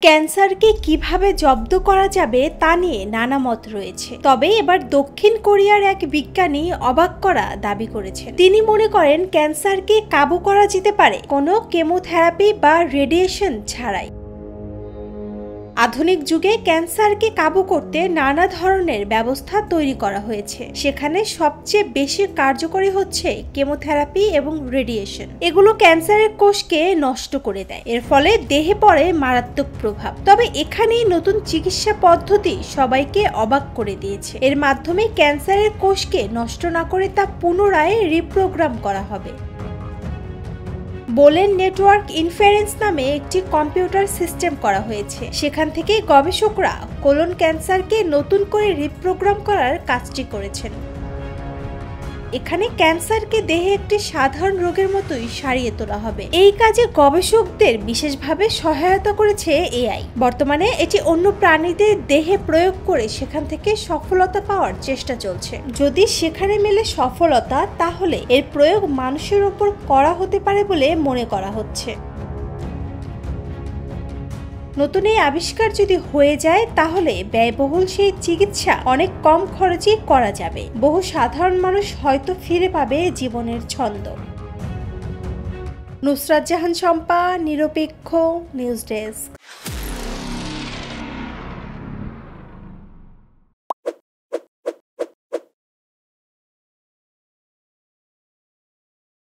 ক্যান্সারকে কিভাবে জব্দ করা যাবে তা নিয়ে নানা মত রয়েছে। তবে এবার দক্ষিণ কোরিয়ার এক বিজ্ঞানী অবাক করা দাবি করেছেন। তিনি মনে করেন ক্যান্সারকে কাবু করা যেতে পারে কোনো কেমোথেরাপি বা রেডিয়েশন ছাড়াই। আধুনিক যুগে ক্যান্সারকে কাবু করতে নানা ধরনের ব্যবস্থা তৈরি করা হয়েছে। সেখানে সবচেয়ে বেশি কার্যকরী হচ্ছে কেমোথেরাপি এবং রেডিয়েশন। এগুলো ক্যান্সারের কোষকে নষ্ট করে দেয়, এর ফলে দেহে পড়ে মারাত্মক প্রভাব। তবে এখানেই নতুন চিকিৎসা পদ্ধতি সবাইকে অবাক করে দিয়েছে। এর মাধ্যমে ক্যান্সারের কোষকে নষ্ট না করে তা পুনরায় রিপ্রোগ্রাম করা হবে। বোলেন নেটওয়ার্ক ইনফারেন্স নামে একটি কম্পিউটার সিস্টেম করা হয়েছে। সেখান থেকে গবেষকরা কোলন ক্যান্সারকে নতুন করে রিপ্রোগ্রাম করার কাজটি করেছেন। এখানে ক্যান্সারকে দেহে একটি সাধারণ রোগের মতোই সারিয়ে তোলা হবে। এই কাজে গবেষকদের বিশেষভাবে সহায়তা করেছে এআই। বর্তমানে এটি অন্য প্রাণীদের দেহে প্রয়োগ করে সেখান থেকে সফলতা পাওয়ার চেষ্টা চলছে। যদি সেখানে মেলে সফলতা, তাহলে এর প্রয়োগ মানুষের উপর করা হতে পারে বলে মনে করা হচ্ছে। নতুন এই আবিষ্কার যদি হয়ে যায়, তাহলে ব্যয়বহুল সেই চিকিৎসা অনেক কম খরচেই করা যাবে। বহু সাধারণ মানুষ হয়তো ফিরে পাবে জীবনের ছন্দ। নুসরাত জাহান শম্পা, নিরপেক্ষ নিউজ ডেস্ক।